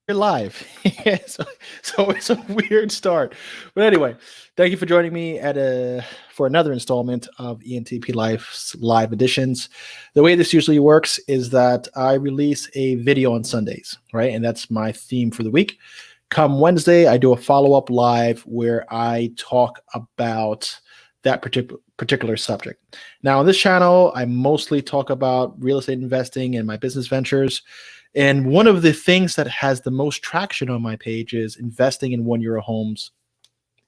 You're live. So it's a weird start. But anyway, thank you for joining me for another installment of ENTP Life's live editions. The way this usually works is that I release a video on Sundays, right? And that's my theme for the week. Come Wednesday, I do a follow-up live where I talk about that particular subject. Now, on this channel, I mostly talk about real estate investing and my business ventures. And one of the things that has the most traction on my page is investing in €1 homes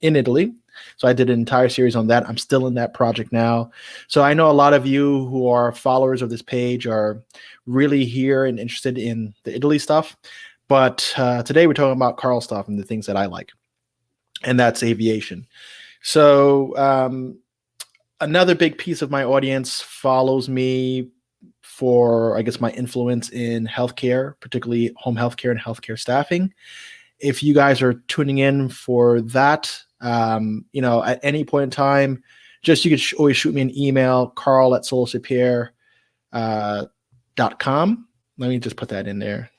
in Italy. So I did an entire series on that. I'm still in that project now. So I know a lot of you who are followers of this page are really here and interested in the Italy stuff. But today we're talking about Karl stuff and the things that I like. And that's aviation. So another big piece of my audience follows me for, I guess, my influence in healthcare, particularly home healthcare and healthcare staffing. If you guys are tuning in for that, at any point in time, you could always shoot me an email, Karl@solospierre.com. Let me just put that in there.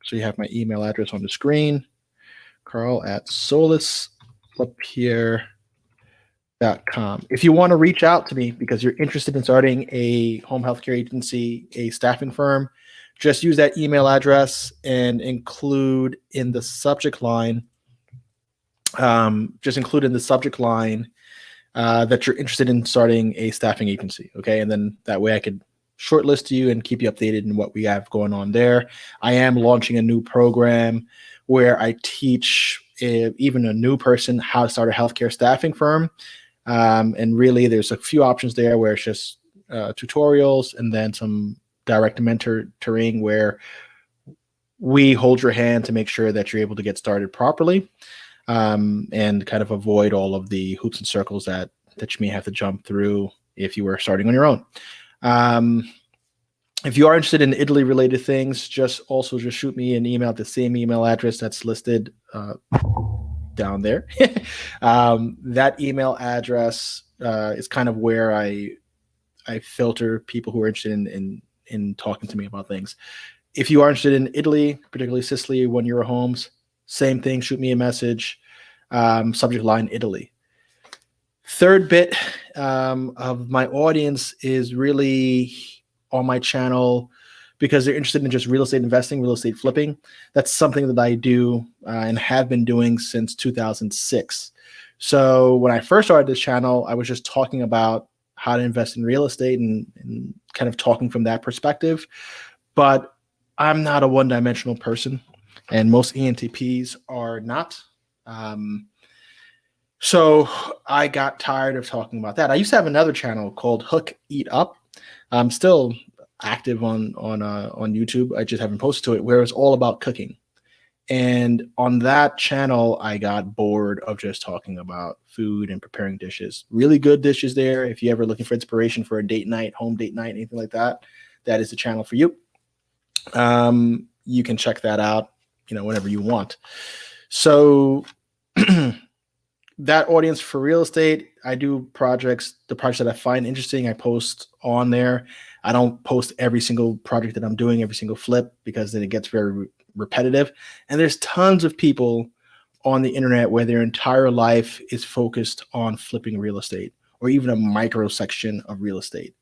So you have my email address on the screen, Karl@solospierre.com. If you want to reach out to me because you're interested in starting a home healthcare agency, a staffing firm, just use that email address and include in the subject line, that you're interested in starting a staffing agency. Okay. And then that way I could shortlist you and keep you updated in what we have going on there. I am launching a new program where I teach even a new person how to start a healthcare staffing firm. And really, there's a few options there where it's just tutorials and then some direct mentoring where we hold your hand to make sure that you're able to get started properly and kind of avoid all of the hoops and circles that you may have to jump through if you were starting on your own. If you are interested in Italy-related things, just shoot me an email at the same email address that's listed down there. That email address is kind of where I filter people who are interested in talking to me about things. If you are interested in Italy, particularly Sicily, €1 homes, same thing, shoot me a message, subject line Italy. Third bit of my audience is really on my channel because they're interested in just real estate investing, real estate flipping. That's something that I do and have been doing since 2006. So when I first started this channel, I was just talking about how to invest in real estate and kind of talking from that perspective. But I'm not a one-dimensional person, and most ENTPs are not. So I got tired of talking about that. I used to have another channel called Hook Eat Up. I'm still active on YouTube. I just haven't posted to it, where it's all about cooking. And on that channel, I got bored of just talking about food and preparing dishes. Really good dishes there. If you're ever looking for inspiration for a date night, home date night, anything like that, that is the channel for you. You can check that out, whenever you want. So that audience for real estate, I do the projects that I find interesting, I post on there. I don't post every single project that I'm doing, every single flip, because then it gets very repetitive. And there's tons of people on the internet where their entire life is focused on flipping real estate or even a micro section of real estate.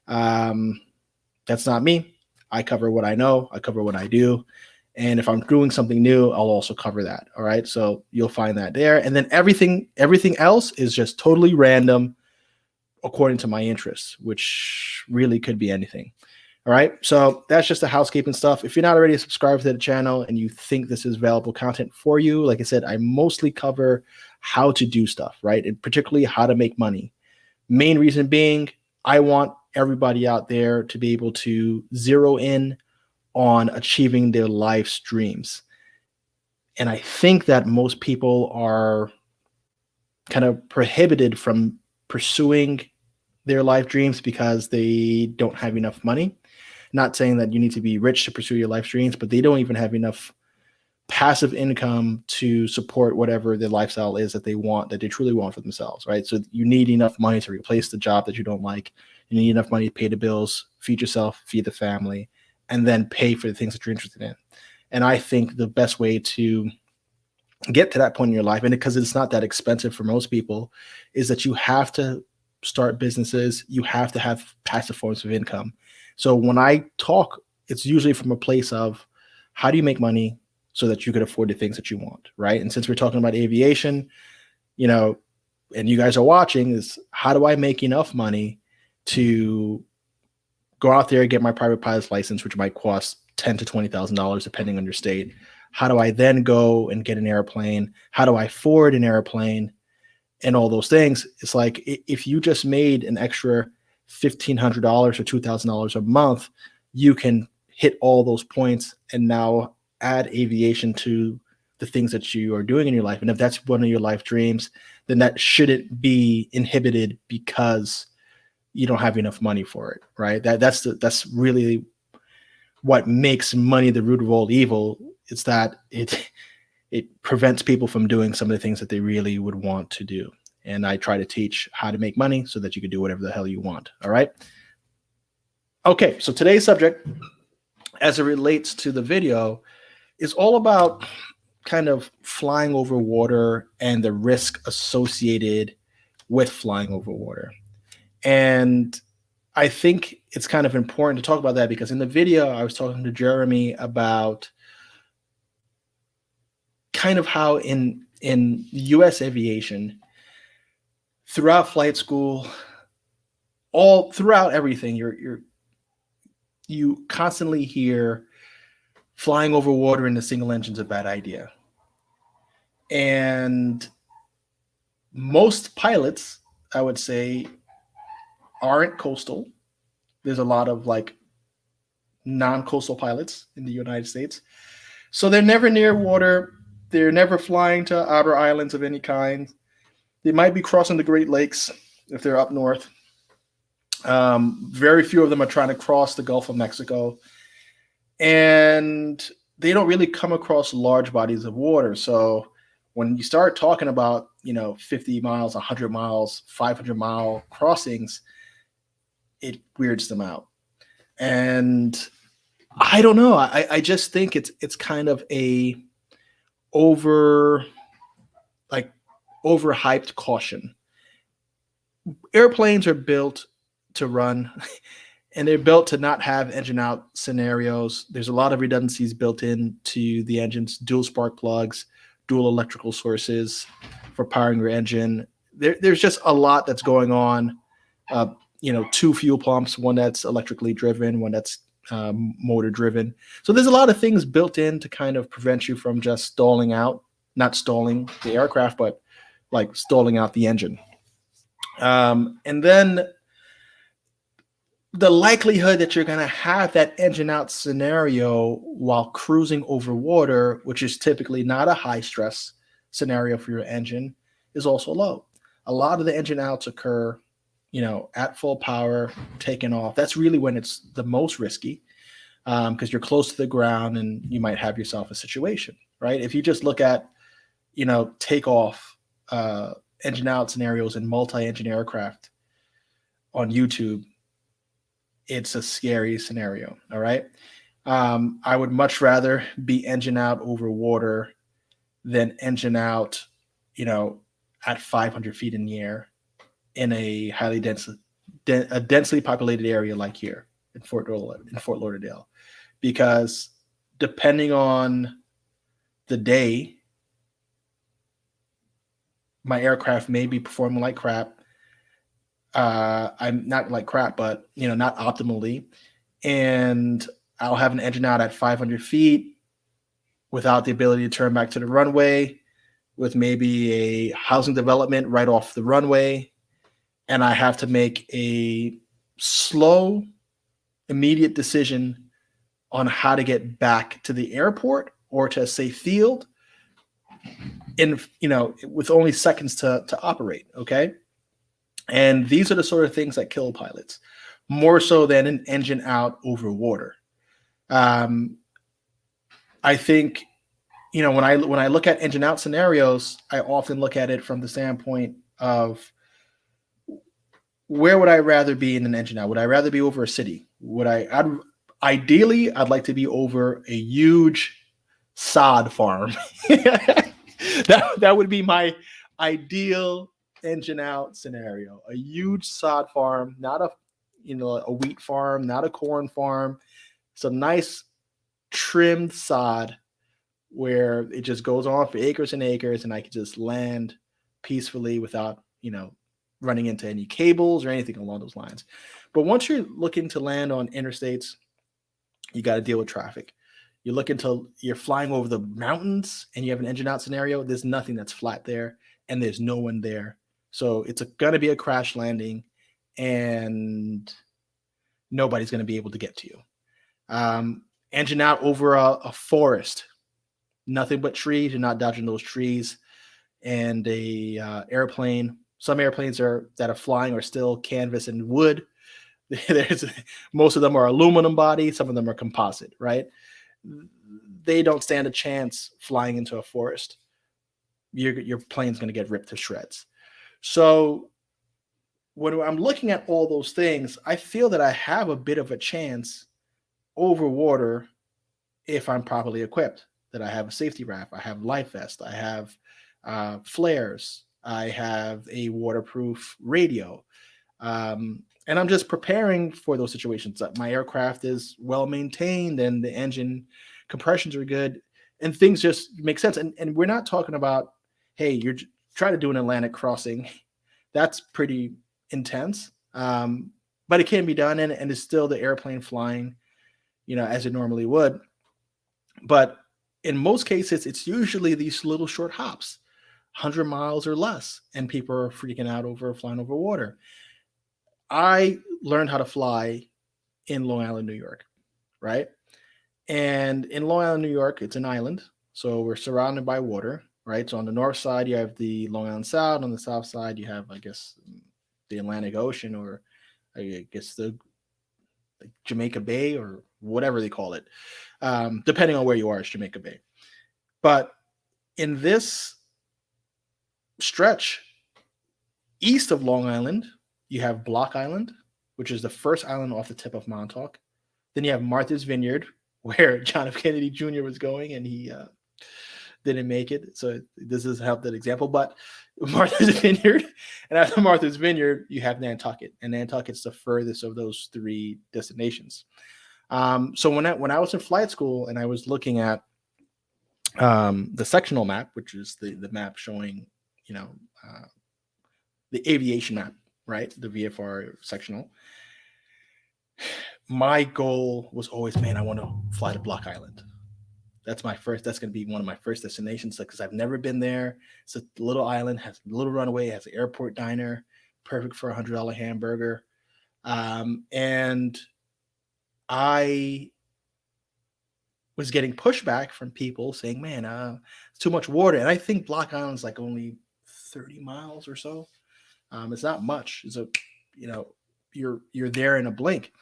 That's not me. I cover what I know. I cover what I do. And if I'm doing something new, I'll also cover that. All right. So you'll find that there. And then everything else is just totally random according to my interests, which really could be anything. All right. So that's just the housekeeping stuff. If you're not already subscribed to the channel and you think this is valuable content for you, like I said, I mostly cover how to do stuff, right? And particularly how to make money. Main reason being, I want everybody out there to be able to zero in on achieving their life's dreams. And I think that most people are kind of prohibited from pursuing their life dreams because they don't have enough money. Not saying that you need to be rich to pursue your life dreams, but they don't even have enough passive income to support whatever the lifestyle is that they want, that they truly want for themselves, right? So you need enough money to replace the job that you don't like. You need enough money to pay the bills, feed yourself, feed the family, and then pay for the things that you're interested in. And I think the best way to get to that point in your life, and because it's not that expensive for most people, is that you have to start businesses. You have to have passive forms of income. So when I talk, it's usually from a place of how do you make money so that you could afford the things that you want, right? And since we're talking about aviation, and you guys are watching, is how do I make enough money to go out there and get my private pilot's license, which might cost $10,000 to $20,000 depending on your state. How do I then go and get an airplane? How do I afford an airplane? And all those things. It's like if you just made an extra $1,500 or $2,000 a month, you can hit all those points and now add aviation to the things that you are doing in your life. And if that's one of your life dreams, then that shouldn't be inhibited because you don't have enough money for it, right? That's really what makes money the root of all evil. It's that it prevents people from doing some of the things that they really would want to do. And I try to teach how to make money so that you can do whatever the hell you want. All right. Okay. So today's subject, as it relates to the video, is all about kind of flying over water and the risk associated with flying over water. And I think it's kind of important to talk about that because in the video, I was talking to Jeremy about kind of how in U.S. aviation, throughout flight school, all throughout everything, you constantly hear flying over water in a single engine is a bad idea. And most pilots, I would say, aren't coastal. There's a lot of like non-coastal pilots in the United States. So they're never near water. They're never flying to outer islands of any kind. They might be crossing the Great Lakes if they're up north. Very few of them are trying to cross the Gulf of Mexico. And they don't really come across large bodies of water. So when you start talking about, 50 miles, 100 miles, 500-mile crossings, it weirds them out. And I don't know. I just think it's kind of a overhyped caution. Airplanes are built to run and they're built to not have engine out scenarios. There's a lot of redundancies built into the engines, dual spark plugs, dual electrical sources for powering your engine. There's just a lot that's going on. 2 fuel pumps, one that's electrically driven, one that's motor driven. So there's a lot of things built in to kind of prevent you from just stalling out, not stalling the aircraft, but like stalling out the engine. And then the likelihood that you're going to have that engine out scenario while cruising over water, which is typically not a high stress scenario for your engine, is also low. A lot of the engine outs occur, at full power, taking off. That's really when it's the most risky because you're close to the ground and you might have yourself a situation, right? If you just look at, takeoff engine out scenarios in multi-engine aircraft on YouTube, it's a scary scenario. All right. I would much rather be engine out over water than engine out, at 500 feet in the air in a highly densely populated area like here in Fort Lauderdale, because depending on the day, my aircraft may be performing like crap. I'm not like crap, but not optimally. And I'll have an engine out at 500 feet without the ability to turn back to the runway, with maybe a housing development right off the runway. And I have to make a slow, immediate decision on how to get back to the airport or to a safe field with only seconds to operate. Okay. And these are the sort of things that kill pilots more so than an engine out over water. I think, when I look at engine out scenarios, I often look at it from the standpoint of where would I rather be in an engine out? Would I rather be over a city? Ideally, I'd like to be over a huge sod farm. That would be my ideal engine out scenario. A huge sod farm, not a wheat farm, not a corn farm. It's a nice trimmed sod where it just goes on for acres and acres, and I could just land peacefully without, running into any cables or anything along those lines. But once you're looking to land on interstates, you got to deal with traffic. You're flying over the mountains and you have an engine out scenario. There's nothing that's flat there and there's no one there. So it's going to be a crash landing and nobody's going to be able to get to you. Engine out over a forest, nothing but trees. You're not dodging those trees. And a airplane. Some airplanes that are flying are still canvas and wood. Most of them are aluminum body. Some of them are composite, right? They don't stand a chance flying into a forest. Your plane's going to get ripped to shreds. So when I'm looking at all those things, I feel that I have a bit of a chance over water if I'm properly equipped, that I have a safety raft, I have life vest, I have flares, I have a waterproof radio. And I'm just preparing for those situations. My aircraft is well maintained and the engine compressions are good and things just make sense. And we're not talking about, hey, you're trying to do an Atlantic crossing. That's pretty intense. But it can be done and it's still the airplane flying, as it normally would. But in most cases, it's usually these little short hops, 100 miles or less, and people are freaking out over flying over water. I learned how to fly in Long Island, New York, right? And in Long Island, New York, it's an island. So we're surrounded by water, right? So on the north side, you have the Long Island Sound. On the south side, you have, I guess, the Atlantic Ocean, or I guess the Jamaica Bay, or whatever they call it. Depending on where you are, it's Jamaica Bay. But in this stretch east of Long Island, you have Block Island, which is the first island off the tip of Montauk. Then you have Martha's Vineyard, where John F. Kennedy Jr. was going, and he didn't make it. So this is help that example. But Martha's Vineyard, and after Martha's Vineyard, you have Nantucket, and Nantucket's the furthest of those three destinations. So when I was in flight school and I was looking at the sectional map, which is the map showing, the aviation map, right? The VFR sectional. My goal was always, man, I want to fly to Block Island. That's going to be one of my first destinations because I've never been there. It's a little island, has a little runway, has an airport diner, perfect for $100 hamburger. And I was getting pushback from people saying, man, it's too much water. And I think Block Island's like only 30 miles or so. It's not much. It's you're there in a blink.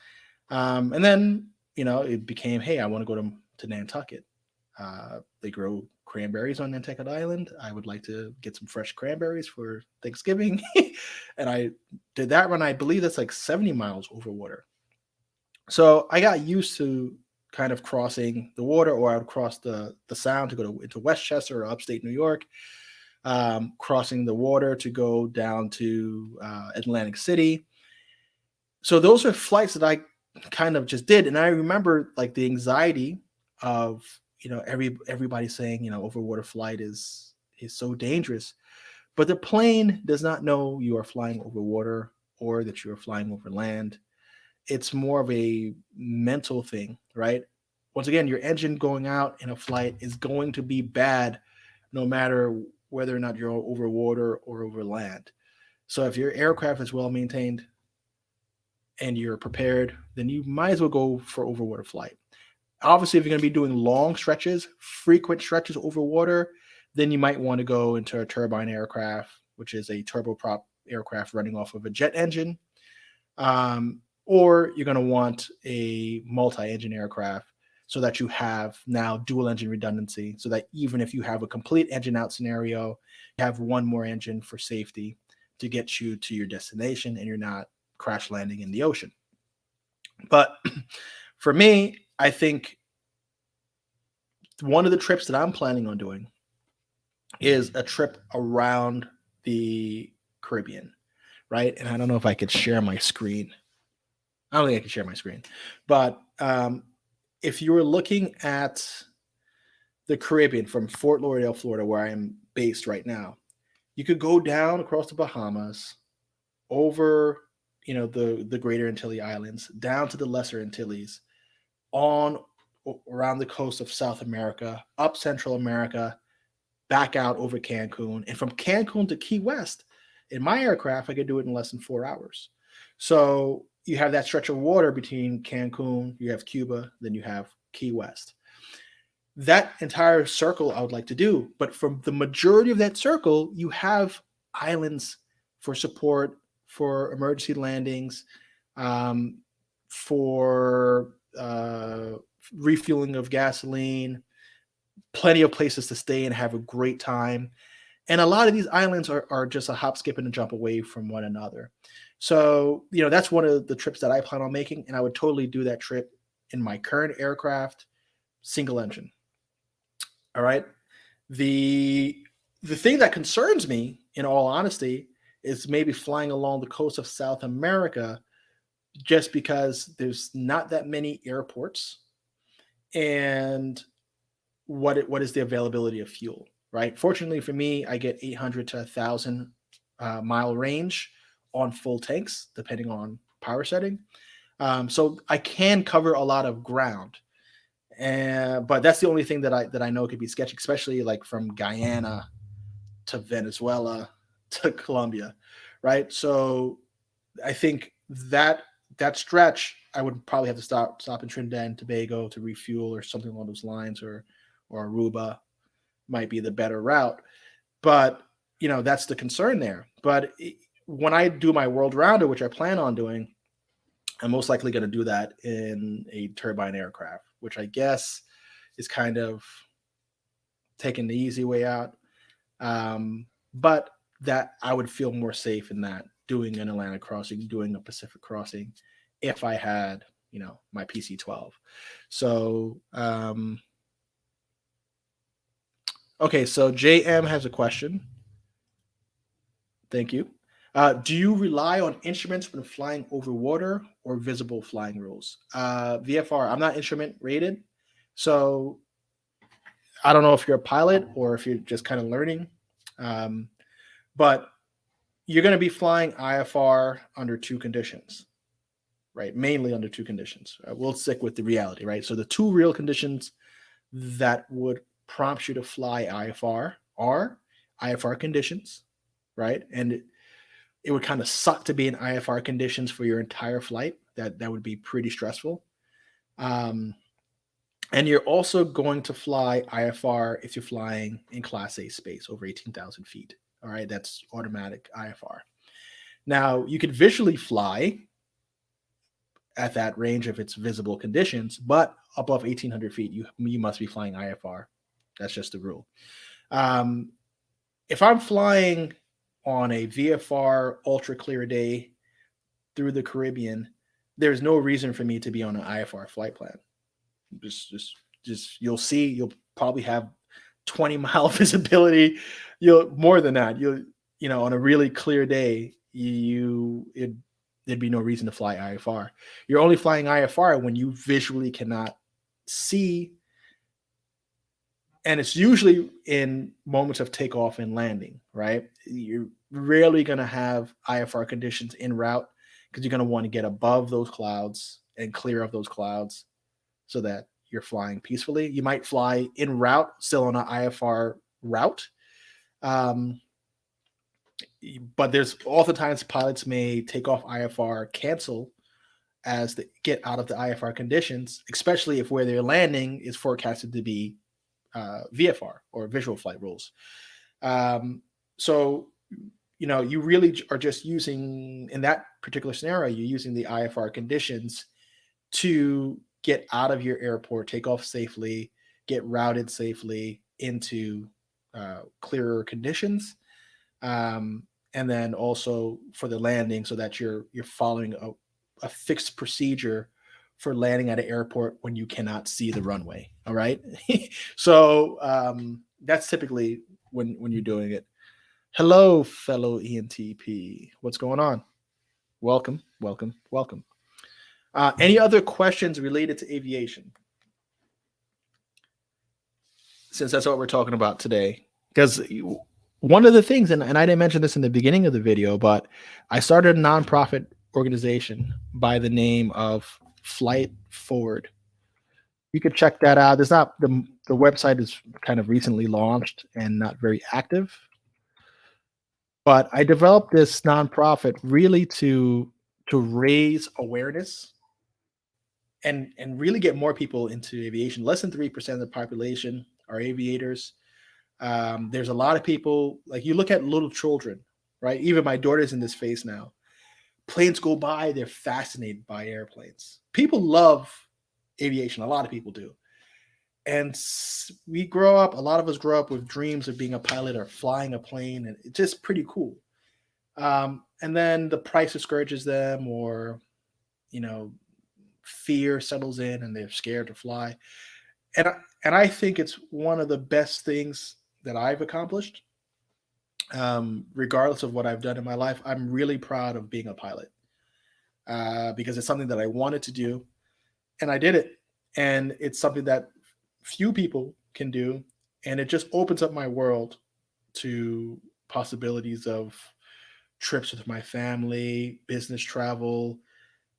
And then, it became, hey, I want to go to Nantucket. They grow cranberries on Nantucket Island. I would like to get some fresh cranberries for Thanksgiving. And I did that run. I believe that's like 70 miles over water. So I got used to kind of crossing the water, or I would cross the Sound to go into Westchester or upstate New York, crossing the water to go down to Atlantic City. So those are flights that I kind of just did. And I remember like the anxiety of, everybody saying, overwater flight is so dangerous. But the plane does not know you are flying over water or that you are flying over land. It's more of a mental thing, right? Once again, your engine going out in a flight is going to be bad no matter whether or not you're over water or over land. So if your aircraft is well maintained and you're prepared, then you might as well go for overwater flight. Obviously, if you're going to be doing long stretches, frequent stretches over water, then you might want to go into a turbine aircraft, which is a turboprop aircraft running off of a jet engine. Or you're going to want a multi-engine aircraft so that you have now dual engine redundancy, so that even if you have a complete engine out scenario, you have one more engine for safety to get you to your destination and you're not crash landing in the ocean. But for me, I think one of the trips that I'm planning on doing is a trip around the Caribbean, right? And I don't know if I could share my screen. I don't think I can share my screen, but if you were looking at the Caribbean from Fort Lauderdale, Florida, where I am based right now, you could go down across the Bahamas, over the Greater Antilles Islands, down to the Lesser Antilles, on around the coast of South America, up Central America, back out over Cancun, and from Cancun to Key West. In my aircraft, I could do it in less than 4 hours. So you have that stretch of water between Cancun, you have Cuba, then you have Key West. That entire circle I would like to do, but from the majority of that circle, you have islands for support, for emergency landings, for refueling of gasoline, plenty of places to stay and have a great time. And a lot of these islands are just a hop, skip, and a jump away from one another. So, that's one of the trips that I plan on making. And I would totally do that trip in my current aircraft, single engine. All right. The thing that concerns me, in all honesty, is maybe flying along the coast of South America, just because there's not that many airports, and what is the availability of fuel, right? Fortunately for me, I get 800 to 1,000 mile range on full tanks, depending on power setting. So I can cover a lot of ground. But that's the only thing that I know could be sketchy, especially like from Guyana to Venezuela to Colombia, right? So I think that stretch, I would probably have to stop in Trinidad and Tobago to refuel or something along those lines, or Aruba might be the better route. But that's the concern there. But when I do my world rounder, which I plan on doing, I'm most likely going to do that in a turbine aircraft, which I guess is kind of taking the easy way out. But that I would feel more safe in that, doing an Atlantic crossing, doing a Pacific crossing, if I had, my PC-12. So, okay, so JM has a question. Thank you. Do you rely on instruments when flying over water, or visible flying rules? VFR, I'm not instrument rated, so I don't know if you're a pilot or if you're just kind of learning. But you're going to be flying IFR under two conditions, right? Mainly under two conditions. We'll stick with the reality, right? So the two real conditions that would prompt you to fly IFR are IFR conditions, right? And it would kind of suck to be in IFR conditions for your entire flight. That would be pretty stressful. And you're also going to fly IFR if you're flying in Class A space over 18,000 feet. All right, that's automatic IFR. Now, you could visually fly at that range if it's visible conditions, but above 1,800 feet, you must be flying IFR. That's just the rule. If I'm flying on a VFR ultra clear day through the Caribbean, there's no reason for me to be on an IFR flight plan. Just you'll probably have 20-mile visibility. More than that. On a really clear day, there'd be no reason to fly IFR. You're only flying IFR when you visually cannot see, and it's usually in moments of takeoff and landing, right? You're rarely going to have IFR conditions en route, because you're going to want to get above those clouds and clear of those clouds so that you're flying peacefully. You might fly en route, still on an IFR route. But there's oftentimes pilots may take off IFR, cancel as they get out of the IFR conditions, especially if where they're landing is forecasted to be VFR, or visual flight rules. So, you really are just using, in that particular scenario, you're using the IFR conditions to get out of your airport, take off safely, get routed safely into clearer conditions. And then also for the landing, so that you're following a fixed procedure for landing at an airport when you cannot see the runway. All right. So that's typically when you're doing it. Hello, fellow ENTP. What's going on? Welcome, welcome, welcome. Any other questions related to aviation? Since that's what we're talking about today. Because one of the things, and I didn't mention this in the beginning of the video, but I started a nonprofit organization by the name of Flight Forward. You could check that out. There's not the website is kind of recently launched and not very active. But I developed this nonprofit really to raise awareness and really get more people into aviation. Less than 3% of the population are aviators. There's a lot of people, like you look at little children, right? Even my daughter's in this phase now. Planes go by, they're fascinated by airplanes. People love aviation. A lot of people do. And we grow up, a lot of us grow up with dreams of being a pilot or flying a plane, and it's just pretty cool. And then the price discourages them, or, fear settles in and they're scared to fly. And I think it's one of the best things that I've accomplished. Regardless of what I've done in my life, I'm really proud of being a pilot because it's something that I wanted to do, and I did it. And it's something that few people can do, and it just opens up my world to possibilities of trips with my family, business travel.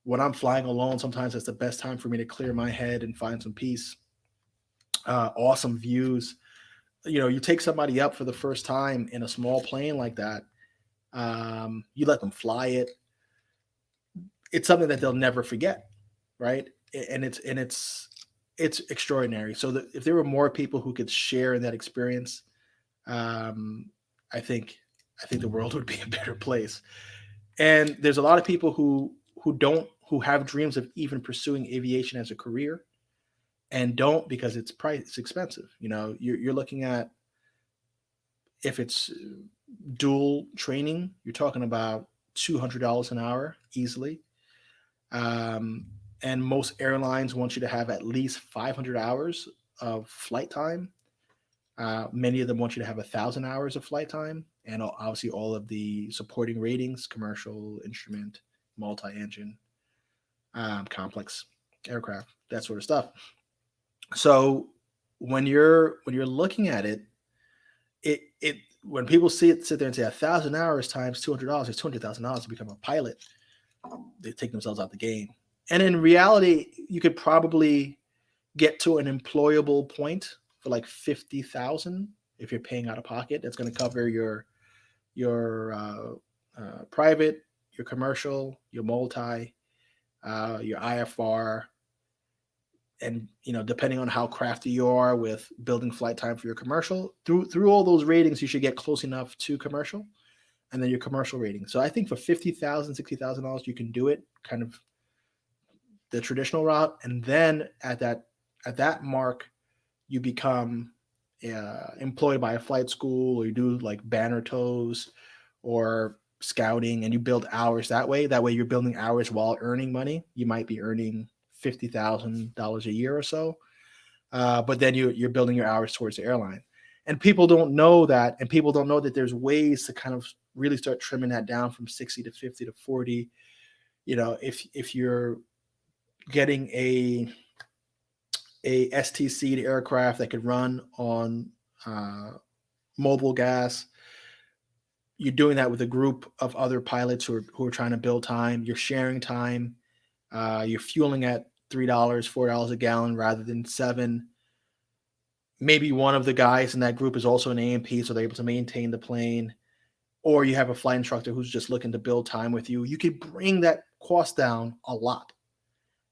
When I'm flying alone, sometimes that's the best time for me to clear my head and find some peace. Awesome views. You take somebody up for the first time in a small plane like that. You let them fly it. It's something that they'll never forget, right? And it's extraordinary. So if there were more people who could share in that experience, I think the world would be a better place. And there's a lot of people who have dreams of even pursuing aviation as a career, and don't, because it's expensive. You're looking at, if it's dual training, you're talking about $200 an hour easily. And most airlines want you to have at least 500 hours of flight time. Many of them want you to have 1,000 hours of flight time, and obviously all of the supporting ratings: commercial, instrument, multi-engine, complex aircraft, that sort of stuff. So when you're looking at it, when people sit there and say 1,000 hours times $200 is $200,000 to become a pilot, they take themselves out the game. And in reality, you could probably get to an employable point for like 50,000 if you're paying out of pocket. That's going to cover your private, your commercial, your multi, your IFR, and depending on how crafty you are with building flight time for your commercial, through all those ratings, you should get close enough to commercial, and then your commercial rating. So I think for $50,000, $60,000, you can do it, kind of the traditional route, and then at that mark, you become employed by a flight school, or you do like banner tows or scouting, and you build hours that way. That way, you're building hours while earning money. You might be earning $50,000 a year or so, but then you're building your hours towards the airline. And people don't know that, and people don't know that there's ways to kind of really start trimming that down from 60 to 50 to 40. If you're getting a STC aircraft that could run on mobile gas, you're doing that with a group of other pilots who are trying to build time. You're sharing time. You're fueling at $3, $4 a gallon rather than $7. Maybe one of the guys in that group is also an AMP, so they're able to maintain the plane. Or you have a flight instructor who's just looking to build time with you. You could bring that cost down a lot.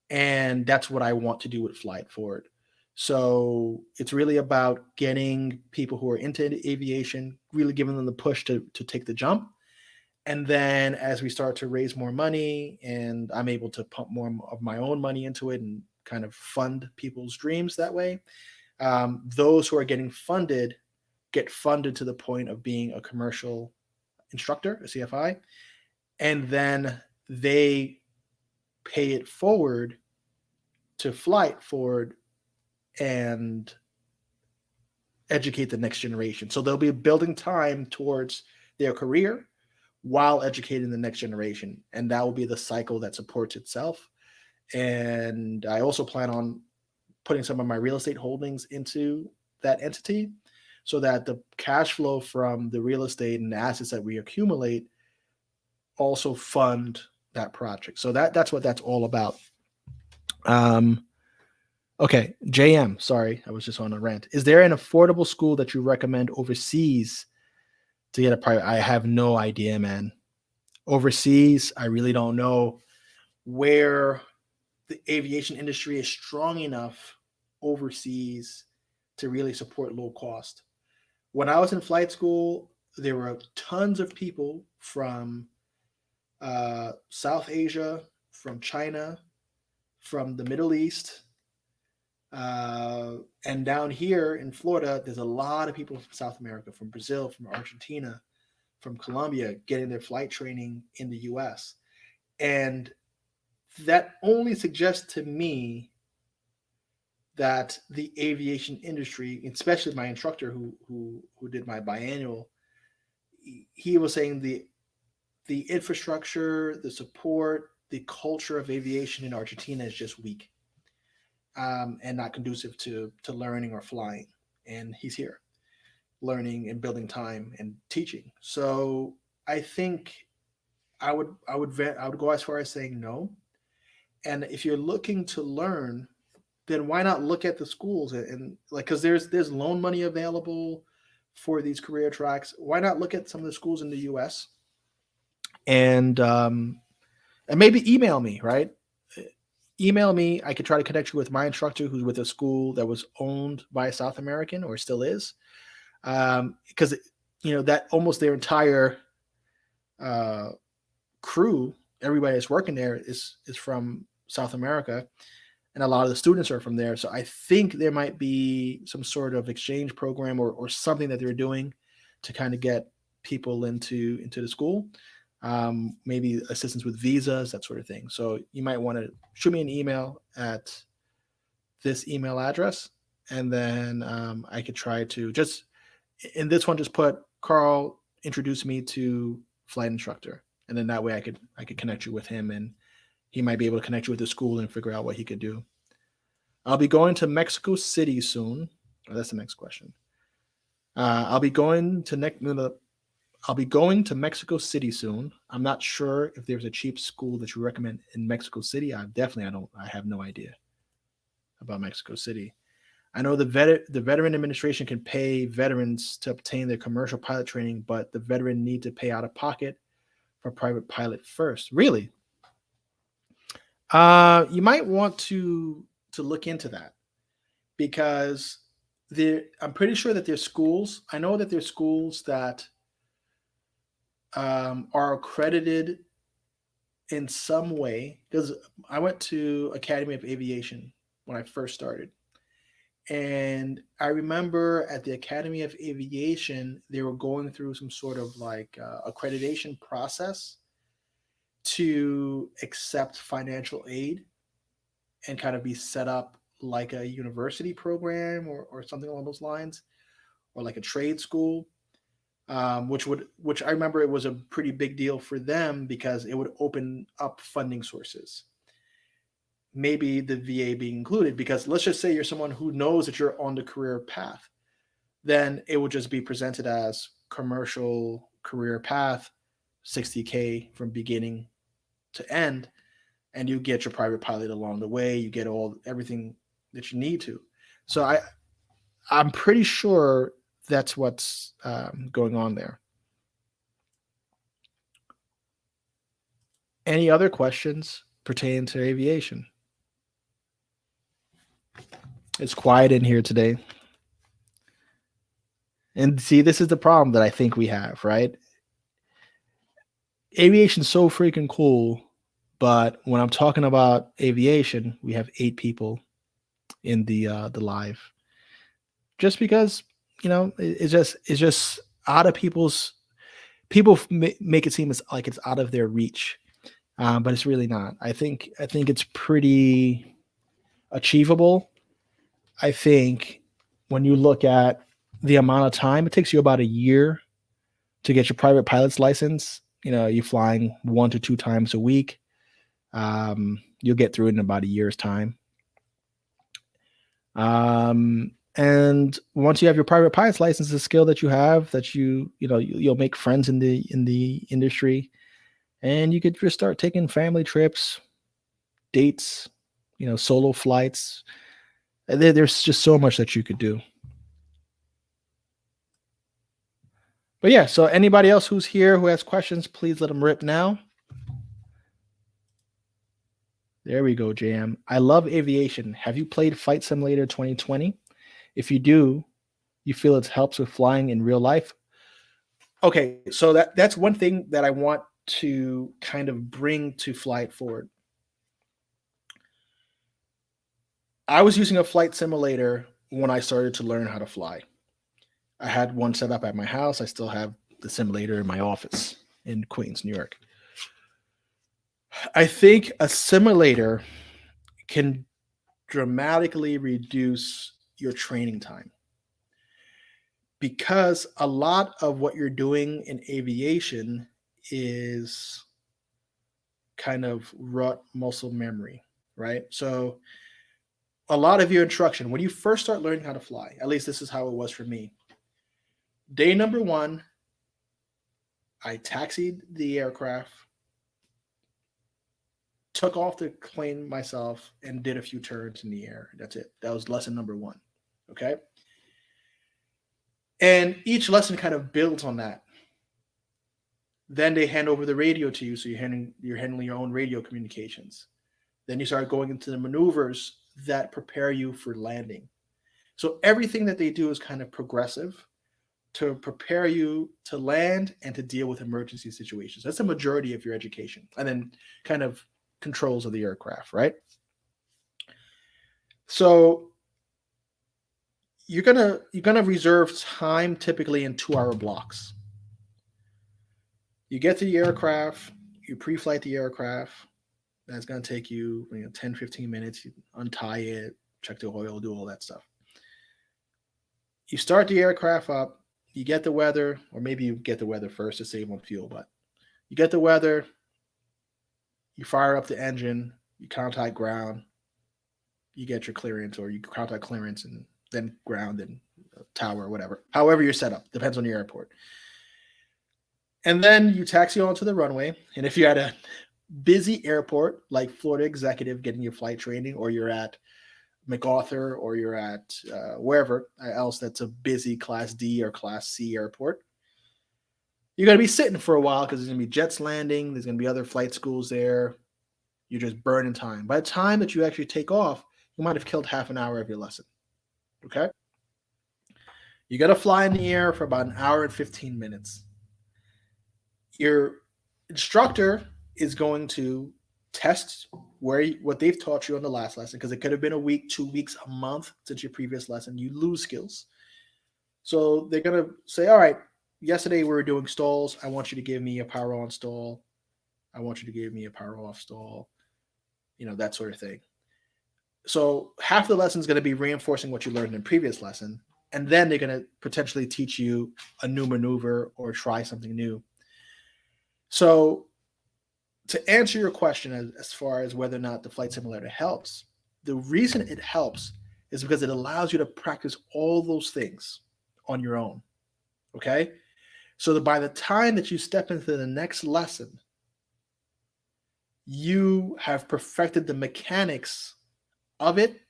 And that's what I want to do with Flight Forward. So it's really about getting people who are into aviation, really giving them the push to take the jump. And then as we start to raise more money and I'm able to pump more of my own money into it and kind of fund people's dreams that way, those who are getting funded get funded to the point of being a commercial instructor, a CFI, and then they pay it forward to flight forward and educate the next generation. So they'll be building time towards their career while educating the next generation. And that will be the cycle that supports itself. And I also plan on putting some of my real estate holdings into that entity so that the cash flow from the real estate and the assets that we accumulate also fund that project. So that's what that's all about. Okay, JM, sorry, I was just on a rant. Is there an affordable school that you recommend overseas to get a private? I have no idea, man. Overseas, I really don't know where the aviation industry is strong enough overseas to really support low cost. When I was in flight school, there were tons of people from South Asia, from China, from the Middle East, and down here in Florida, there's a lot of people from South America, from Brazil, from Argentina, from Colombia, getting their flight training in the US. And that only suggests to me that the aviation industry, especially my instructor who did my biannual, he was saying the infrastructure, the support, the culture of aviation in Argentina is just weak, and not conducive to learning or flying. And he's here learning and building time and teaching. So I think I would go as far as saying no. And if you're looking to learn, then why not look at the schools and like, because there's loan money available for these career tracks. Why not look at some of the schools in the U.S. and maybe email me, right? Email me. I could try to connect you with my instructor who's with a school that was owned by a South American or still is, because that almost their entire crew, everybody that's working there is from South America, and a lot of the students are from there. So I think there might be some sort of exchange program or something that they're doing to kind of get people into the school. Maybe assistance with visas, that sort of thing. So you might want to shoot me an email at this email address, and then I could try to just in this one just put Karl introduce me to flight instructor, and then that way I could connect you with him, and he might be able to connect you with the school and figure out what he could do. I'll be going to Mexico City soon. Oh, that's the next question. I'll be going to Mexico City soon. I'm not sure if there's a cheap school that you recommend in Mexico City. I have no idea about Mexico City. I know the Veteran Administration can pay veterans to obtain their commercial pilot training, but the veteran need to pay out of pocket for private pilot first. Really? You might want to look into that, because I'm pretty sure that there's schools. I know that there's schools that are accredited in some way, because I went to Academy of Aviation when I first started. And I remember at the Academy of Aviation, they were going through some sort of like accreditation process to accept financial aid and kind of be set up like a university program or something along those lines, or like a trade school, which I remember it was a pretty big deal for them because it would open up funding sources. Maybe the VA being included, because let's just say you're someone who knows that you're on the career path, then it would just be presented as commercial career path, $60K from beginning to end, and you get your private pilot along the way. You get everything that you need to. So I'm pretty sure that's what's going on there. Any other questions pertaining to aviation? It's quiet in here today. And see, this is the problem that I think we have, right? Aviation's so freaking cool, but when I'm talking about aviation, we have 8 people in the live. Just because, it's just out of people make it seem like it's out of their reach, but it's really not. I think it's pretty achievable. I think when you look at the amount of time, it takes you about a year to get your private pilot's license. You're flying 1 to 2 times a week. You'll get through it in about a year's time. And once you have your private pilot's license, the skill that you have, that you'll make friends in the industry, and you could just start taking family trips, dates, solo flights. There's just so much that you could do. But yeah, so anybody else who's here who has questions, please let them rip now. There we go, JM. I love aviation. Have you played Flight Simulator 2020? If you do, you feel it helps with flying in real life? Okay, so that's one thing that I want to kind of bring to Flight Forward. I was using a flight simulator when I started to learn how to fly. I had one set up at my house. I still have the simulator in my office in Queens, New York. I think a simulator can dramatically reduce your training time, because a lot of what you're doing in aviation is kind of rote muscle memory, right? So a lot of your instruction, when you first start learning how to fly, at least this is how it was for me. Day number 1, I taxied the aircraft, took off the plane myself, and did a few turns in the air. That's it. That was lesson number 1. Okay. And each lesson kind of builds on that. Then they hand over the radio to you, so you're handling your own radio communications. Then you start going into the maneuvers that prepare you for landing. So everything that they do is kind of progressive to prepare you to land and to deal with emergency situations. That's the majority of your education. And then kind of controls of the aircraft, right? So you're gonna reserve time typically in 2-hour blocks. You get to the aircraft, you pre-flight the aircraft. That's going to take you 10, 15 minutes. You untie it, check the oil, do all that stuff. You start the aircraft up, you get the weather, or maybe you get the weather first to save on fuel, but you get the weather, you fire up the engine, you contact ground, you get your clearance, or you contact clearance and then ground and tower or whatever. However you're set up, depends on your airport. And then you taxi onto the runway. And if you're at a busy airport like Florida Executive getting your flight training, or you're at MacArthur, or you're at wherever else that's a busy Class D or Class C airport, you're going to be sitting for a while because there's going to be jets landing. There's going to be other flight schools there. You're just burning time. By the time that you actually take off, you might have killed half an hour of your lesson. Okay? You got to fly in the air for about 1 hour and 15 minutes. Your instructor is going to test what they've taught you on the last lesson, because it could have been a week, 2 weeks, a month since your previous lesson. You lose skills. So they're going to say, all right, yesterday we were doing stalls. I want you to give me a power on stall. I want you to give me a power off stall, that sort of thing. So half the lesson is going to be reinforcing what you learned in the previous lesson. And then they're going to potentially teach you a new maneuver or try something new. So to answer your question as far as whether or not the flight simulator helps, the reason it helps is because it allows you to practice all those things on your own. Okay? So that by the time that you step into the next lesson, you have perfected the mechanics of it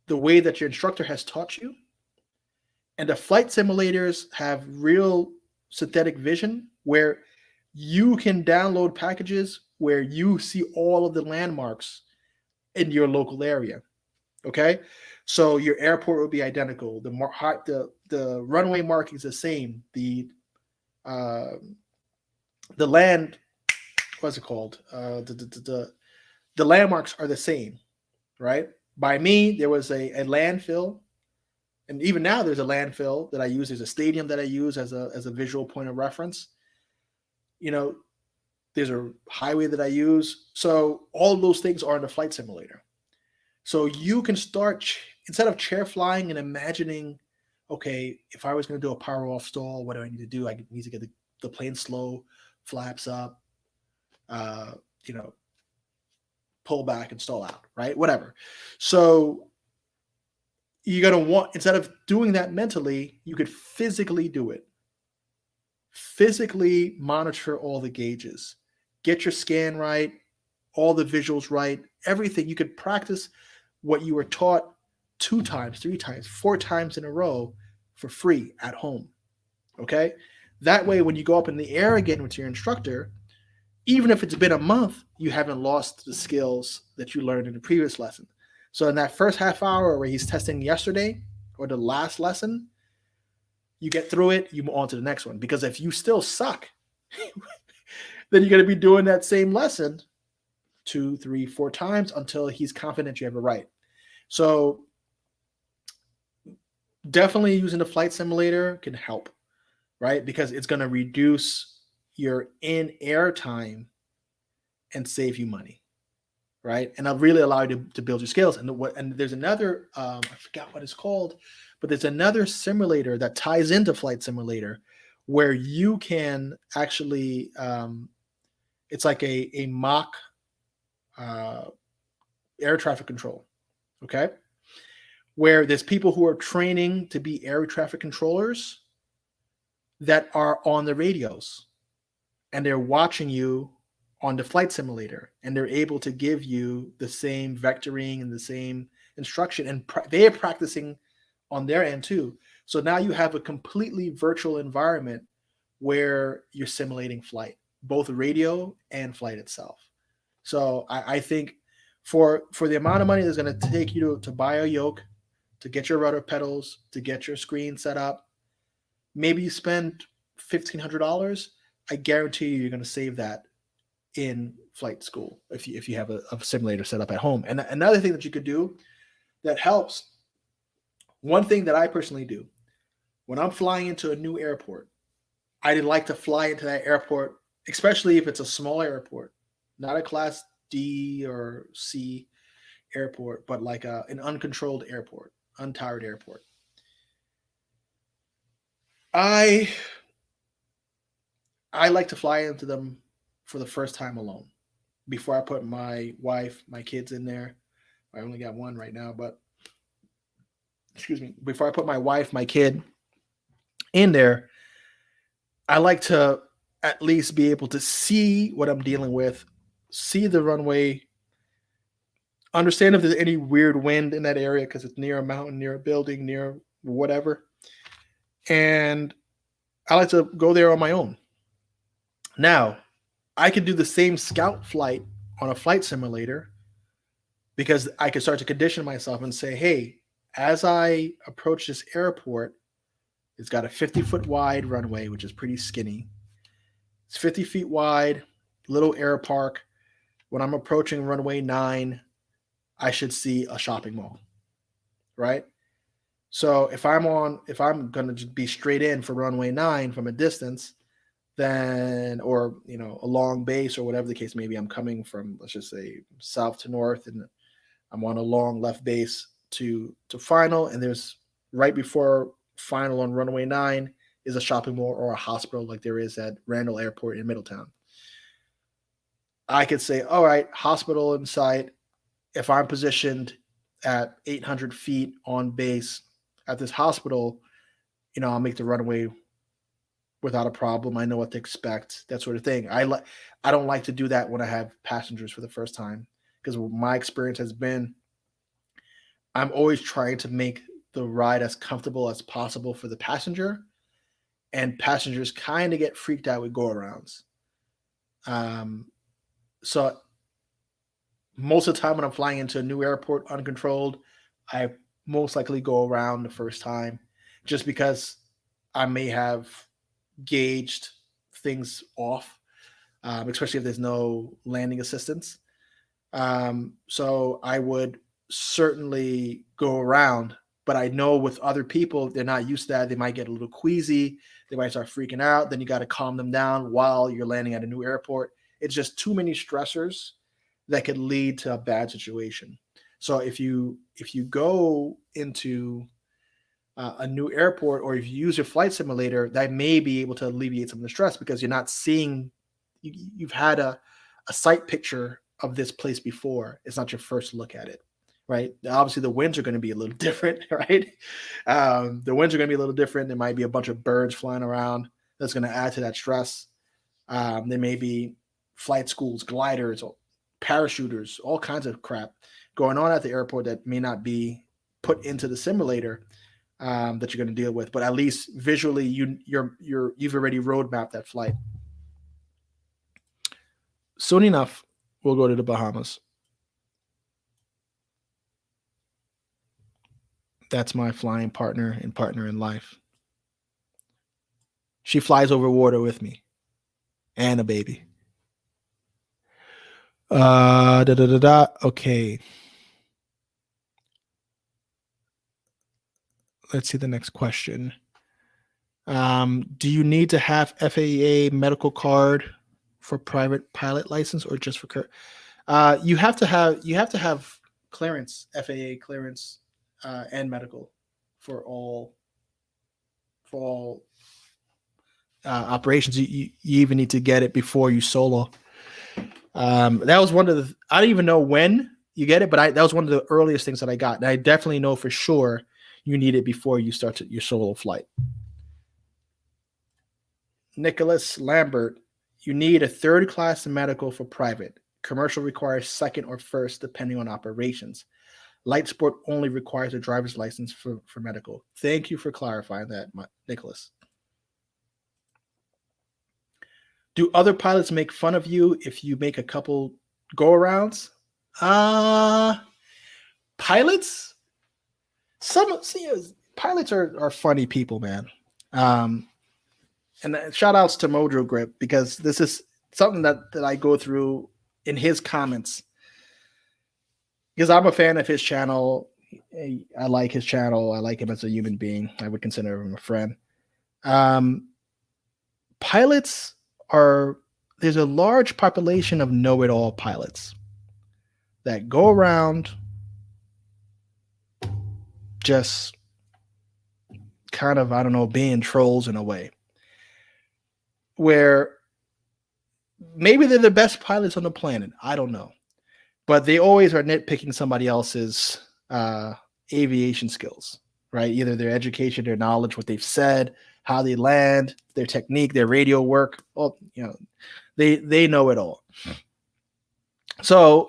the way that your instructor has taught you. And the flight simulators have real synthetic vision where you can download packages where you see all of the landmarks in your local area. Okay, so your airport will be identical. The runway marking is the same. The land, what's it called? The landmarks are the same, right? By me, there was a landfill, and even now there's a landfill that I use. There's a stadium that I use as a visual point of reference. There's a highway that I use. So all of those things are in the flight simulator. So you can start, instead of chair flying and imagining, okay, if I was going to do a power off stall, what do I need to do? I need to get the plane slow, flaps up, uh, you know, pull back and stall out, right? Whatever. So you're going to want, instead of doing that mentally, you could physically do it. Physically monitor all the gauges, get your scan right, all the visuals right, everything. You could practice what you were taught 2 times, 3 times, 4 times in a row for free at home. Okay? That way, when you go up in the air again with your instructor, even if it's been a month, you haven't lost the skills that you learned in the previous lesson. So in that first half hour where he's testing yesterday or the last lesson, you get through it, you move on to the next one. Because if you still suck, then you're going to be doing that same lesson 2, 3, 4 times until he's confident you have it right. So definitely using the flight simulator can help, right? Because it's going to reduce your in-air time and save you money, right? And it'll really allow you to build your skills. And there's another, I forgot what it's called, but there's another simulator that ties into Flight Simulator where you can actually, it's like a mock air traffic control, okay? Where there's people who are training to be air traffic controllers that are on the radios, and they're watching you on the flight simulator, and they're able to give you the same vectoring and the same instruction, and they are practicing on their end too. So now you have a completely virtual environment where you're simulating flight, both radio and flight itself. So I think for the amount of money that's going to take you to buy a yoke, to get your rudder pedals, to get your screen set up, maybe you spend $1,500. I guarantee you're going to save that in flight school if you have a simulator set up at home. And another thing that you could do that helps, one thing that I personally do when I'm flying into a new airport, I like to fly into that airport, especially if it's a small airport, not a class D or C airport, but like an uncontrolled airport, untired airport. I like to fly into them for the first time alone before I put my wife, my kids in there. I only got one right now, but excuse me, before I put my wife, my kid in there, I like to at least be able to see what I'm dealing with, see the runway, understand if there's any weird wind in that area because it's near a mountain, near a building, near whatever. And I like to go there on my own. Now, I could do the same scout flight on a flight simulator because I could start to condition myself and say, hey, as I approach this airport, it's got a 50-foot wide runway, which is pretty skinny. It's 50 feet wide, little air park. When I'm approaching runway 9, I should see a shopping mall, right? So if I'm going to just be straight in for runway 9 from a distance, then, or, a long base or whatever the case may be, I'm coming from, let's just say, south to north, and I'm on a long left base to final, and there's right before final on runway 9 is a shopping mall or a hospital like there is at Randall Airport in Middletown. I could say, all right, hospital in sight. If I'm positioned at 800 feet on base at this hospital, I'll make the runway without a problem. I know what to expect, that sort of thing. I don't like to do that when I have passengers for the first time, because my experience has been I'm always trying to make the ride as comfortable as possible for the passenger, and passengers kind of get freaked out with go-arounds. So most of the time when I'm flying into a new airport uncontrolled, I most likely go around the first time, just because I may have gauged things off, especially if there's no landing assistance. So I would certainly go around, but I know with other people, they're not used to that. They might get a little queasy. They might start freaking out. Then you got to calm them down while you're landing at a new airport. It's just too many stressors that could lead to a bad situation. So if you go into a new airport, or if you use your flight simulator, that may be able to alleviate some of the stress because you're not seeing, you've had a sight picture of this place before. It's not your first look at it, right? Obviously, the winds are going to be a little different, right? The winds are going to be a little different. There might be a bunch of birds flying around. That's going to add to that stress. There may be flight schools, gliders, parachuters, all kinds of crap going on at the airport that may not be put into the simulator that you're going to deal with, but at least visually, you've already roadmapped that flight. Soon enough, we'll go to the Bahamas. That's my flying partner and partner in life. She flies over water with me, and a baby. Okay. Let's see the next question. Do you need to have FAA medical card for private pilot license, or just for you have to have clearance, FAA clearance, and medical for all operations. You even need to get it before you solo. That was one of the, I don't even know when you get it, but that was one of the earliest things that I got. And I definitely know for sure you need it before you start your solo flight. Nicholas Lambert, you need a third class medical for private. Commercial requires second or first, depending on operations. Light sport only requires a driver's license for medical. Thank you for clarifying that, Nicholas. Do other pilots make fun of you if you make a couple go-arounds? Pilots? Pilots are funny people, man. And shout outs to Mojo Grip, because this is something that I go through in his comments. Because I'm a fan of his channel. I like his channel. I like him as a human being. I would consider him a friend. Pilots there's a large population of know-it-all pilots that go around just kind of, I don't know, being trolls in a way, where maybe they're the best pilots on the planet. I don't know. But they always are nitpicking somebody else's aviation skills, right? Either their education, their knowledge, what they've said, how they land, their technique, their radio work. Well, they know it all. So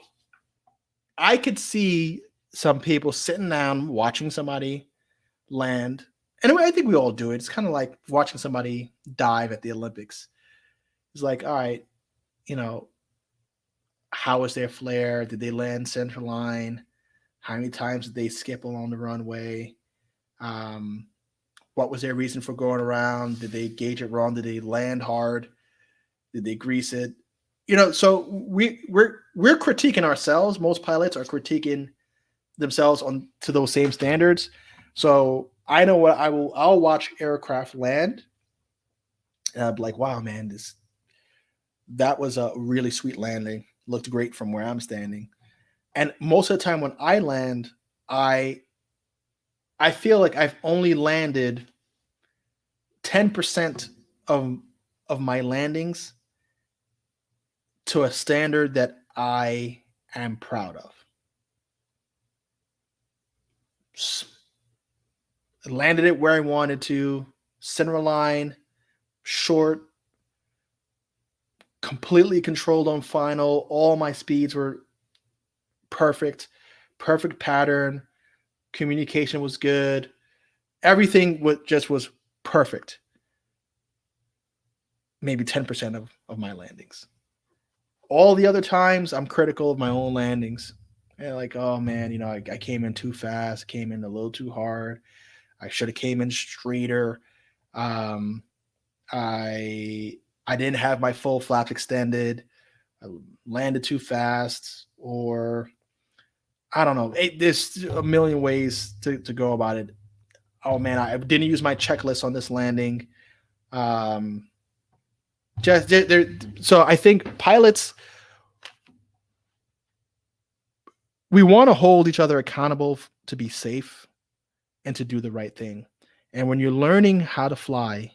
I could see some people sitting down watching somebody land. And I think we all do it. It's kind of like watching somebody dive at the Olympics. It's like, all right, how was their flare? Did they land center line? How many times did they skip along the runway? What was their reason for going around? Did they gauge it wrong? Did they land hard? Did they grease it? So we're critiquing ourselves. Most pilots are critiquing themselves to those same standards. So I know what I'll watch aircraft land, and I'll be like, wow, man, that was a really sweet landing. Looked great from where I'm standing. And most of the time when I land, I feel like I've only landed 10% of my landings to a standard that I am proud of. Landed it where I wanted to, center line, short, completely controlled on final. All my speeds were perfect pattern. Communication was good. Everything was perfect. Maybe 10% of my landings. All the other times, I'm critical of my own landings. And like, oh man, I came in too fast, came in a little too hard. I should have came in straighter. I didn't have my full flaps extended. I landed too fast, or I don't know. There's a million ways to go about it. Oh man, I didn't use my checklist on this landing. So I think pilots, we want to hold each other accountable to be safe and to do the right thing. And when you're learning how to fly,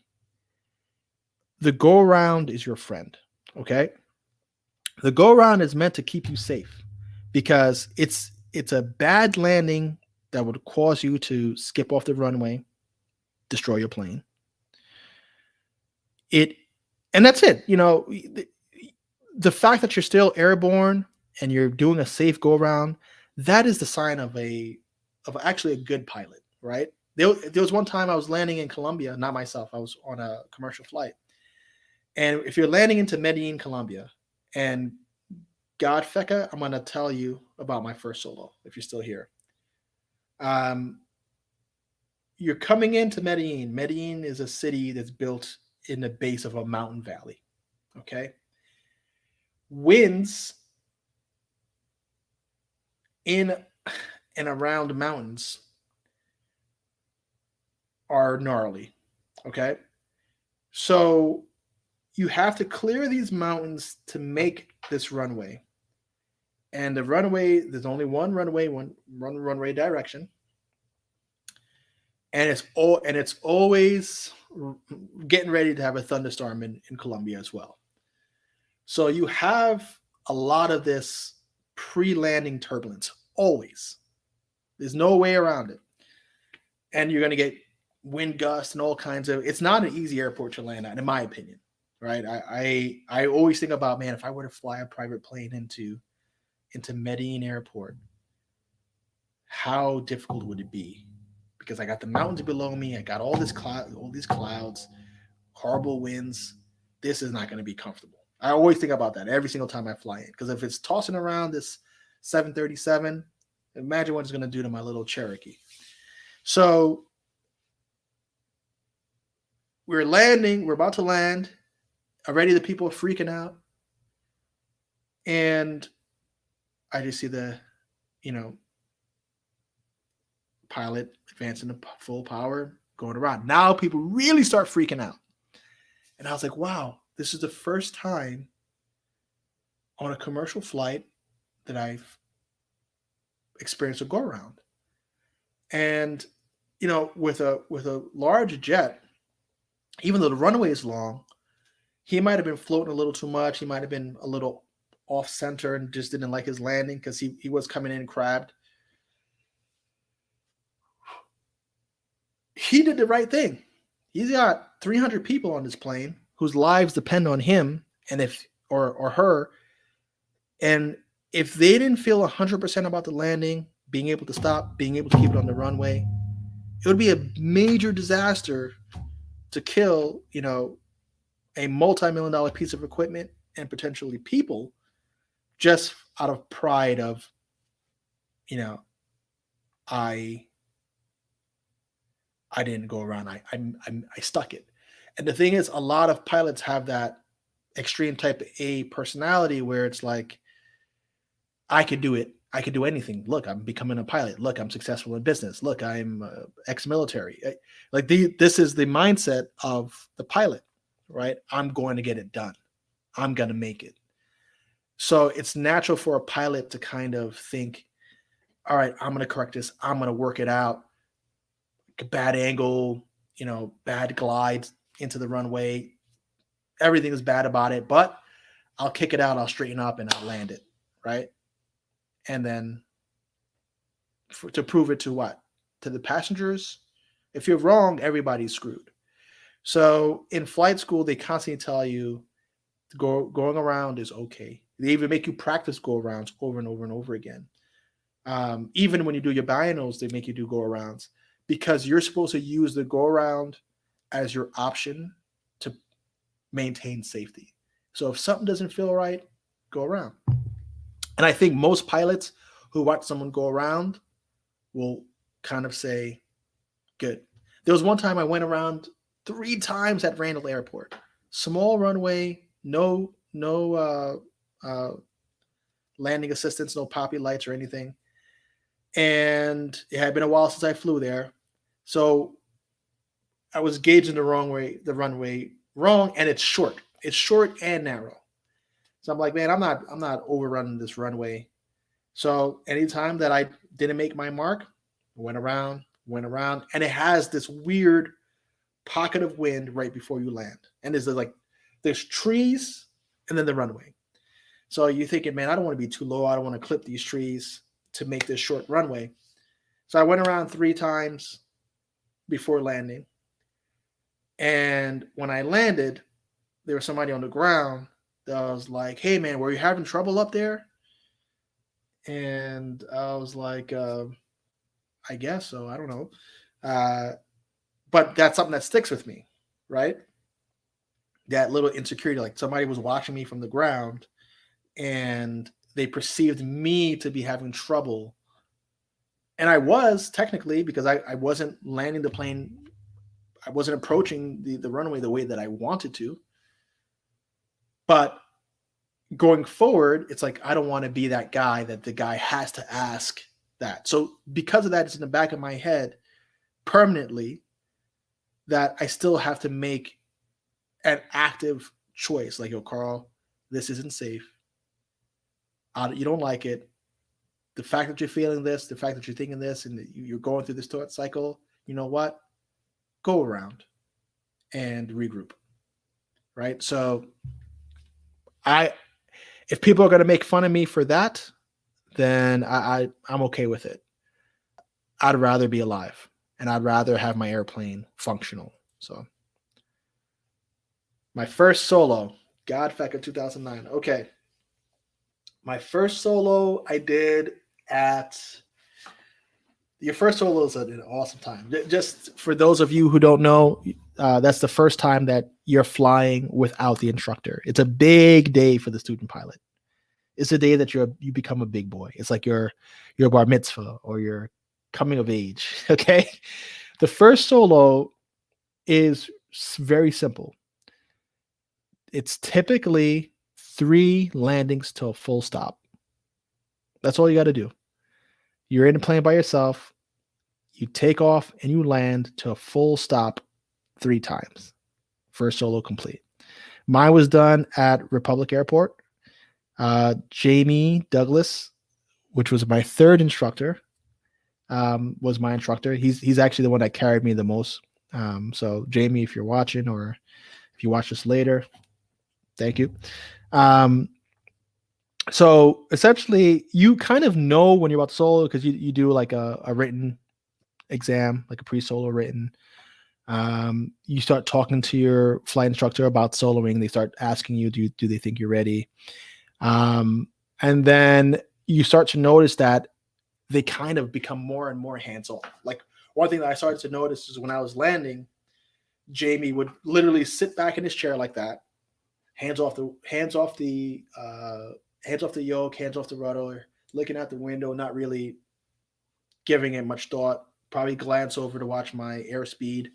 the go around is your friend. Okay. The go around is meant to keep you safe because it's a bad landing that would cause you to skip off the runway, destroy your plane. It and that's it. The fact that you're still airborne and you're doing a safe go around, that is the sign of actually a good pilot, right? There was one time I was landing in Colombia, not myself. I was on a commercial flight, and if you're landing into Medellin, Colombia, and God fecka, I'm gonna tell you about my first solo. If you're still here, you're coming into Medellin. Medellin is a city that's built in the base of a mountain valley. Okay, winds in and around mountains are gnarly. Okay, so you have to clear these mountains to make this runway. And the runway, there's only one runway direction. And it's always getting ready to have a thunderstorm in Colombia as well. So you have a lot of this pre-landing turbulence, always. There's no way around it. And you're going to get wind gusts and all kinds of, it's not an easy airport to land at, in my opinion, right? I always think about, man, if I were to fly a private plane into Medellin Airport, how difficult would it be? Because I got the mountains below me, I got all these clouds, horrible winds. This is not going to be comfortable. I always think about that every single time I fly in, because if it's tossing around this 737, imagine what it's going to do to my little Cherokee. So we're about to land. Already the people are freaking out. And I just see the, pilot advancing to full power, going around. Now people really start freaking out. And I was like, wow, this is the first time on a commercial flight that I've experienced a go around. And, with a large jet, even though the runway is long, he might have been floating a little too much. He might have been a little off center and just didn't like his landing because he was coming in crabbed. He did the right thing. He's got 300 people on this plane whose lives depend on him and or her. And if they didn't feel 100% about the landing, being able to stop, being able to keep it on the runway, it would be a major disaster to kill, a multi-million-dollar piece of equipment and potentially people just out of pride of, I didn't go around. I stuck it. And the thing is, a lot of pilots have that extreme type A personality where it's like, I could do it. I could do anything. Look, I'm becoming a pilot. Look, I'm successful in business. Look, I'm ex-military. This is the mindset of the pilot, right? I'm going to get it done. I'm going to make it. So it's natural for a pilot to kind of think, all right, I'm going to correct this. I'm going to work it out. Bad angle, bad glides into the runway. Everything is bad about it, but I'll kick it out. I'll straighten up and I'll land it, right? And then to prove it to what? To the passengers? If you're wrong, everybody's screwed. So in flight school, they constantly tell you going around is okay. They even make you practice go-arounds over and over and over again. Even when you do your binos, they make you do go-arounds because you're supposed to use the go-around as your option to maintain safety. So if something doesn't feel right, go around. And I think most pilots who watch someone go around will kind of say, good. There was one time I went around 3 times at Randall Airport. Small runway, no landing assistance, no poppy lights or anything. And it had been a while since I flew there. So I was gauging the runway wrong, and it's short. It's short and narrow. So I'm like, man, I'm not overrunning this runway. So anytime that I didn't make my mark, went around, and it has this weird pocket of wind right before you land. And there's trees and then the runway. So you're thinking, man, I don't want to be too low. I don't want to clip these trees to make this short runway. So I went around 3 times before landing. And when I landed, there was somebody on the ground that was like, hey, man, were you having trouble up there? And I was like, I guess so. I don't know. But that's something that sticks with me, right? That little insecurity, like somebody was watching me from the ground and they perceived me to be having trouble. And I was technically, because I wasn't landing the plane, I wasn't approaching the runway the way that I wanted to. But going forward, it's like, I don't want to be that guy that the guy has to ask that. So because of that, it's in the back of my head permanently that I still have to make an active choice. Like, yo, Karl, this isn't safe. You don't like it. The fact that you're feeling this, the fact that you're thinking this, and you're going through this thought cycle, you know what? Go around and regroup, right? So if people are going to make fun of me for that, then I'm okay with it. I'd rather be alive, and I'd rather have my airplane functional. So my first solo, Godfecker 2009. Okay. My first solo I did at your first solo is an awesome time. Just for those of you who don't know, that's the first time that you're flying without the instructor. It's a big day for the student pilot. It's a day that you become a big boy. It's like your bar mitzvah or your coming of age. Okay. The first solo is very simple. It's typically 3 landings to a full stop. That's all you got to do. You're in a plane by yourself. You take off and you land to a full stop 3 times. First solo complete. Mine was done at Republic Airport. Jamie Douglas, which was my 3rd instructor, was my instructor. He's actually the one that carried me the most. So Jamie, if you're watching or if you watch this later, thank you. So essentially, you kind of know when you're about to solo because you do like a written exam, like a pre-solo written. You start talking to your flight instructor about soloing. They start asking you, do they think you're ready? And then you start to notice that they kind of become more and more hands-on. Like, one thing that I started to notice is when I was landing, Jamie would literally sit back in his chair like that, hands off the yoke, hands off the rudder, looking out the window, not really giving it much thought. Probably glance over to watch my airspeed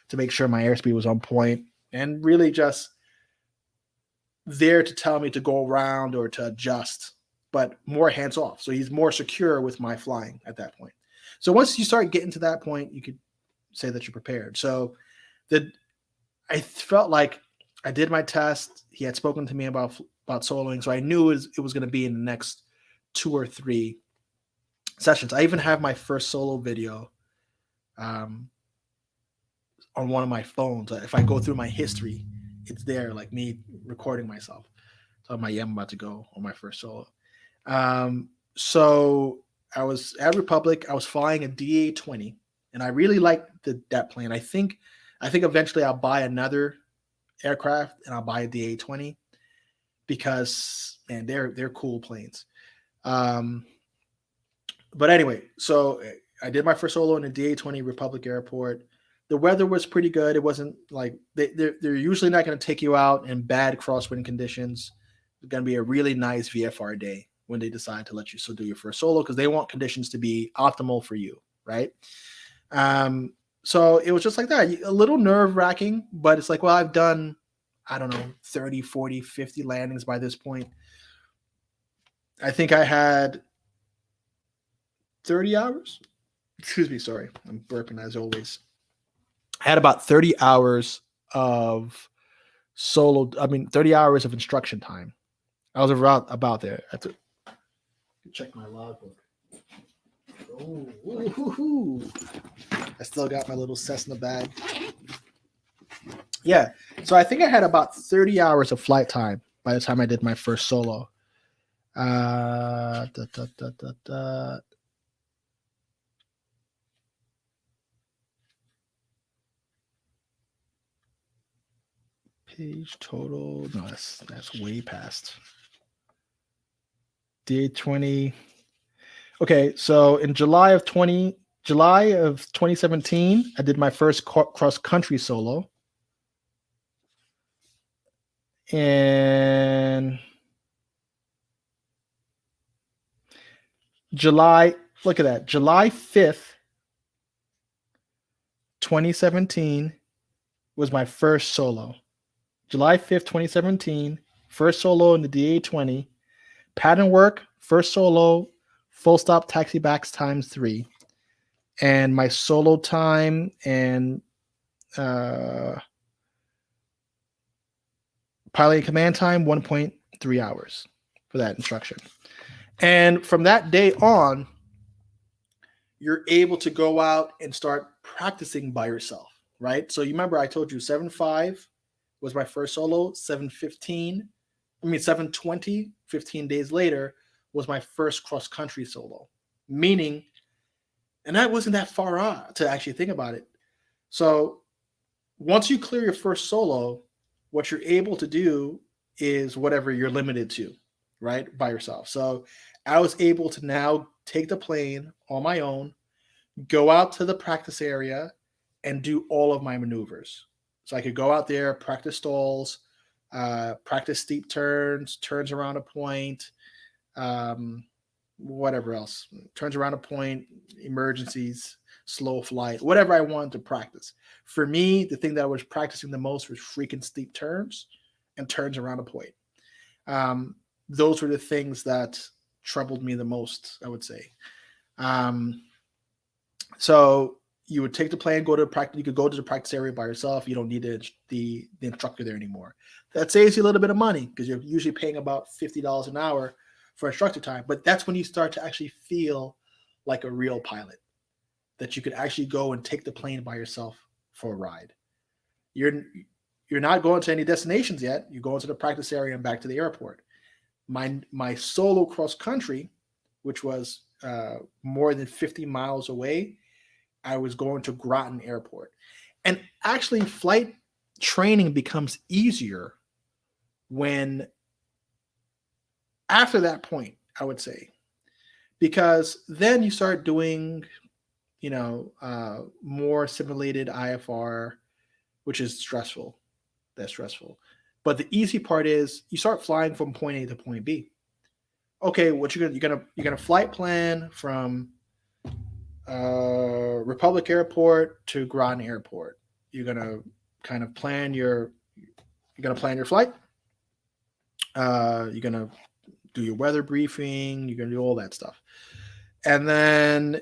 to make sure my airspeed was on point, and really just there to tell me to go around or to adjust, but more hands off. So he's more secure with my flying at that point. So once you start getting to that point, you could say that you're prepared. So I felt like I did my test. He had spoken to me about soloing, so I knew it was going to be in the next 2 or 3 sessions. I even have my first solo video on one of my phones. If I go through my history, it's there, like me recording myself. So I'm about to go on my first solo. So I was at Republic. I was flying a DA-20, and I really liked that plane. I think eventually I'll buy another aircraft and I'll buy a DA-20 because, man, they're cool planes. But anyway, so I did my first solo in a DA-20 Republic Airport. The weather was pretty good. It wasn't like they're usually not going to take you out in bad crosswind conditions. It's going to be a really nice VFR day when they decide to let you do your first solo, because they want conditions to be optimal for you, right? So it was just like that, a little nerve-wracking, but it's like, well, I've done, I don't know, 30, 40, 50 landings by this point. I think I had 30 hours. Excuse me, sorry. I'm burping as always. I had about 30 hours of 30 hours of instruction time. I was about there. Check my logbook. Oh, woo-hoo-hoo. I still got my little Cessna bag. Yeah. So I think I had about 30 hours of flight time by the time I did my first solo. Da, da, da, da, da. Page total. No, that's way past. Day 20. Okay, so in July of 2017, I did my first cross country solo. And July, look at that. July 5th, 2017 was my first solo. July 5th, 2017, first solo in the DA-20. Pattern work, first solo, full stop taxi backs times 3. And my solo time and piloting command time, 1.3 hours for that instruction. And from that day on, you're able to go out and start practicing by yourself, right? So you remember I told you 7.5 was my first solo, 7.20, 15 days later, was my first cross-country solo. Meaning, and that wasn't that far out to actually think about it. So once you clear your first solo, what you're able to do is whatever you're limited to, right? By yourself. So I was able to now take the plane on my own, go out to the practice area, and do all of my maneuvers. So I could go out there, practice stalls, practice steep turns around a point, whatever else, turns around a point, emergencies, slow flight, whatever I wanted to practice. For me, the thing that I was practicing the most was freaking steep turns and turns around a point. Those were the things that troubled me the most, I would say. So you would take the plane, go to practice. You could go to the practice area by yourself. You don't need the instructor there anymore. That saves you a little bit of money because you're usually paying about $50 an hour for instructor time. But that's when you start to actually feel like a real pilot, that you could actually go and take the plane by yourself for a ride. You're not going to any destinations yet. You're going to the practice area and back to the airport. My solo cross country, which was more than 50 miles away, I was going to Groton Airport. And actually, flight training becomes easier when after that point, I would say, because then you start doing, more simulated IFR, which is stressful. That's stressful. But the easy part is you start flying from point A to point B. Okay, what you're gonna flight plan from Republic Airport to Groton Airport. You're gonna kind of plan your flight. You're gonna do your weather briefing. You're gonna do all that stuff, and then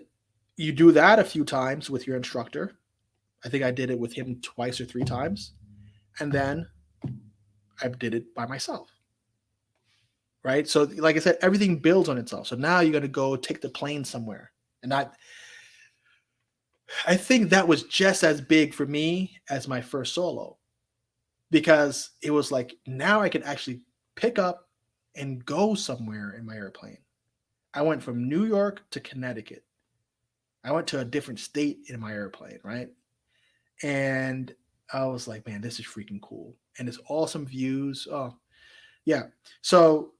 you do that a few times with your instructor. I think I did it with him twice or 3 times, and then I did it by myself. Right. So, like I said, everything builds on itself. So now you're gonna go take the plane somewhere, and I think that was just as big for me as my first solo, because it was like now I can actually pick up and go somewhere in my airplane. I went from New York to Connecticut. I went to a different state in my airplane, right? And I was like, man, this is freaking cool. And it's awesome views. Oh, yeah. So,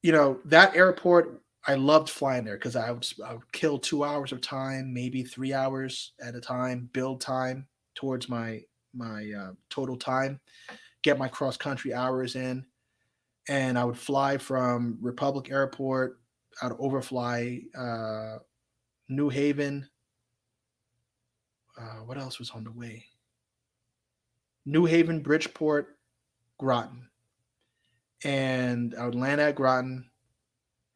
that airport, I loved flying there because I would kill 2 hours of time, maybe 3 hours at a time, build time towards my total time, get my cross country hours in, and I would fly from Republic Airport. I'd overfly New Haven. What else was on the way? New Haven, Bridgeport, Groton, and I would land at Groton.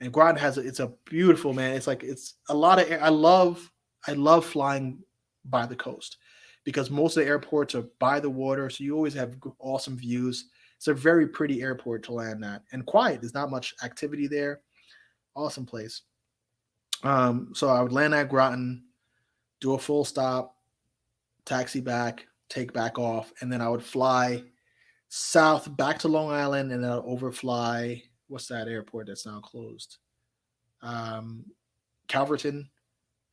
And Groton it's a beautiful, man. It's like it's a lot of. I love flying by the coast because most of the airports are by the water, so you always have awesome views. It's a very pretty airport to land at, and quiet. There's not much activity there. Awesome place. So I would land at Groton, do a full stop, taxi back, take back off, and then I would fly south back to Long Island, and then I'll overfly. What's that airport that's now closed? Um, Calverton,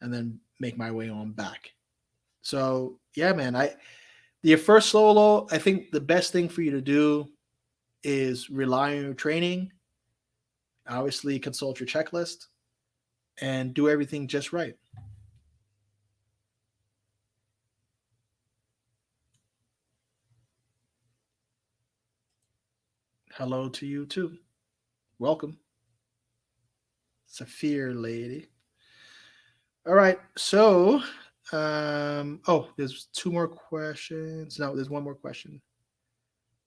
and then make my way on back. So yeah, man, your first solo, I think the best thing for you to do is rely on your training. Obviously, consult your checklist and do everything just right. Hello to you too. Welcome, Saphir lady. All right, so oh, there's two more questions. No, there's one more question.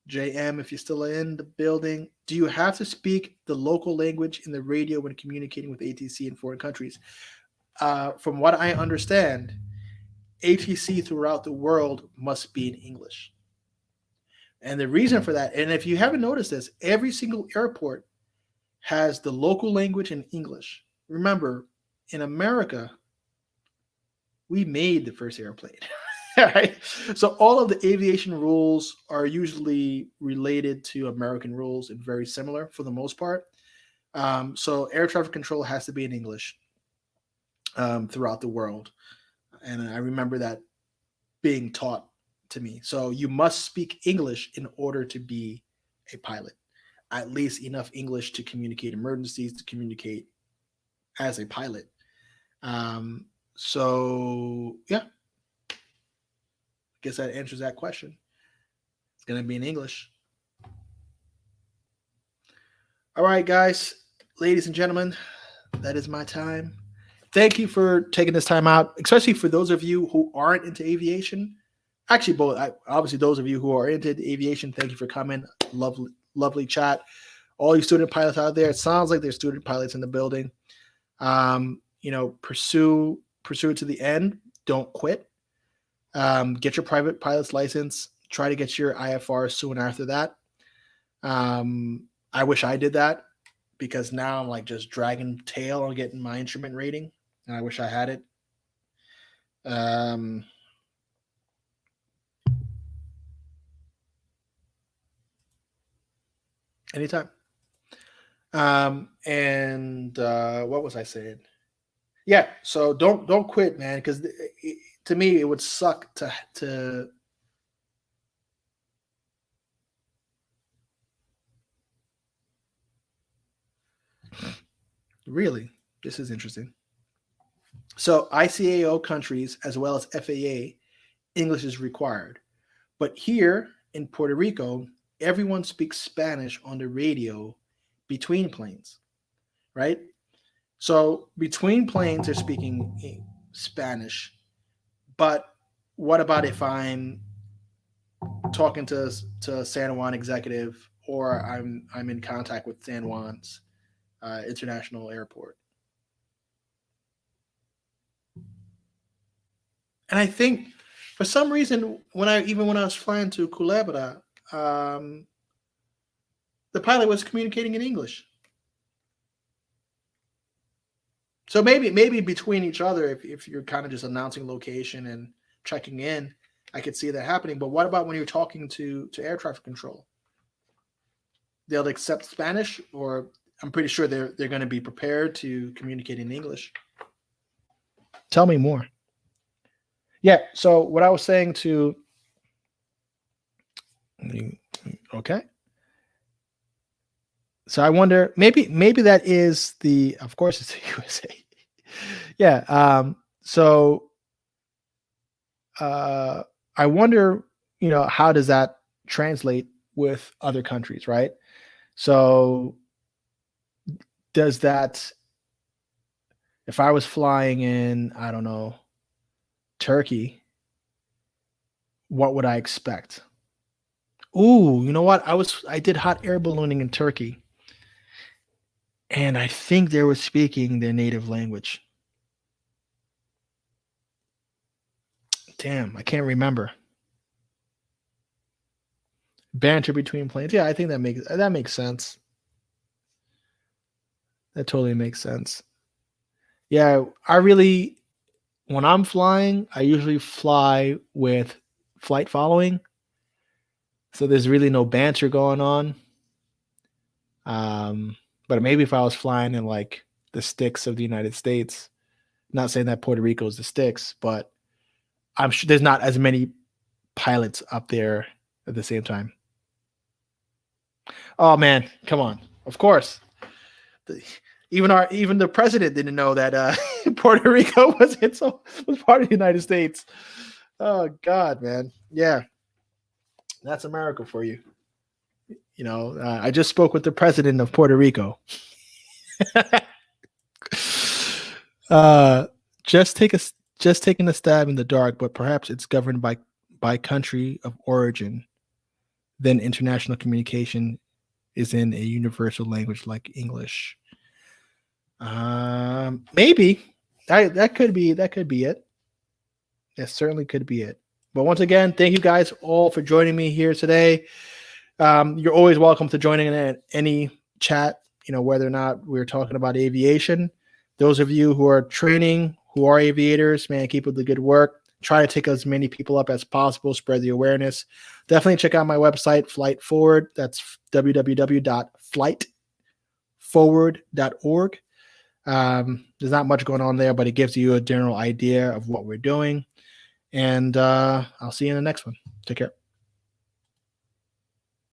JM, if you're still in the building, do you have to speak the local language in the radio when communicating with ATC in foreign countries? From what I understand, ATC throughout the world must be in English. And the reason for that, and if you haven't noticed this, every single airport has the local language in English. Remember, in America, we made the first airplane. Right? So all of the aviation rules are usually related to American rules and very similar for the most part. So air traffic control has to be in English throughout the world. And I remember that being taught to me. So you must speak English in order to be a pilot, at least enough English to communicate emergencies, to communicate as a pilot. So yeah, I guess that answers that question. It's going to be in English. All right, guys, ladies and gentlemen, that is my time. Thank you for taking this time out, especially for those of you who aren't into aviation. Actually, both obviously those of you who are into aviation, thank you for coming. Lovely chat. All you student pilots out there, it sounds like there's student pilots in the building. Pursue it to the end. Don't quit. Get your private pilot's license. Try to get your IFR soon after that. I wish I did that because now I'm like just dragging tail on getting my instrument rating, and I wish I had it. Anytime. And what was I saying? Yeah, so don't quit, man, because to me it would suck to really. This is interesting. So ICAO countries as well as FAA, English is required, but here in Puerto Rico, everyone speaks Spanish on the radio between planes, right? So between planes, they're speaking Spanish. But what about if I'm talking to San Juan executive, or I'm in contact with San Juan's international airport? And I think for some reason, when I was flying to Culebra, the pilot was communicating in English. So maybe between each other, if you're kind of just announcing location and checking in, I could see that happening. But what about when you're talking to air traffic control? They'll accept Spanish, or I'm pretty sure they're going to be prepared to communicate in English. Tell me more. Yeah. So what I was saying to, okay. So I wonder, maybe that is the, of course it's the USA. Yeah. So I wonder, how does that translate with other countries, right? So does that, if I was flying in, I don't know, Turkey, what would I expect? Ooh, you know what? I did hot air ballooning in Turkey, and I think they were speaking their native language. Damn, I can't remember. Banter between planes. Yeah, I think that makes sense. That totally makes sense. Yeah, when I'm flying, I usually fly with flight following. So there's really no banter going on. Um, but maybe if I was flying in like the sticks of the United States, not saying that Puerto Rico is the sticks, but I'm sure there's not as many pilots up there at the same time. Oh man, come on. Of course. The, even the president didn't know that Puerto Rico was part of the United States. Oh God, man. Yeah, that's America for you. I just spoke with the president of Puerto Rico. uh, just take a just taking a stab in the dark, but perhaps it's governed by country of origin. Then international communication is in a universal language like English. Maybe that could be it. That certainly could be it. But once again, thank you guys all for joining me here today. You're always welcome to joining in any chat, whether or not we're talking about aviation. Those of you who are training, who are aviators, man, keep up the good work. Try to take as many people up as possible, spread the awareness. Definitely check out my website, Flight Forward. That's www.flightforward.org. There's not much going on there, but it gives you a general idea of what we're doing. And I'll see you in the next one. Take care.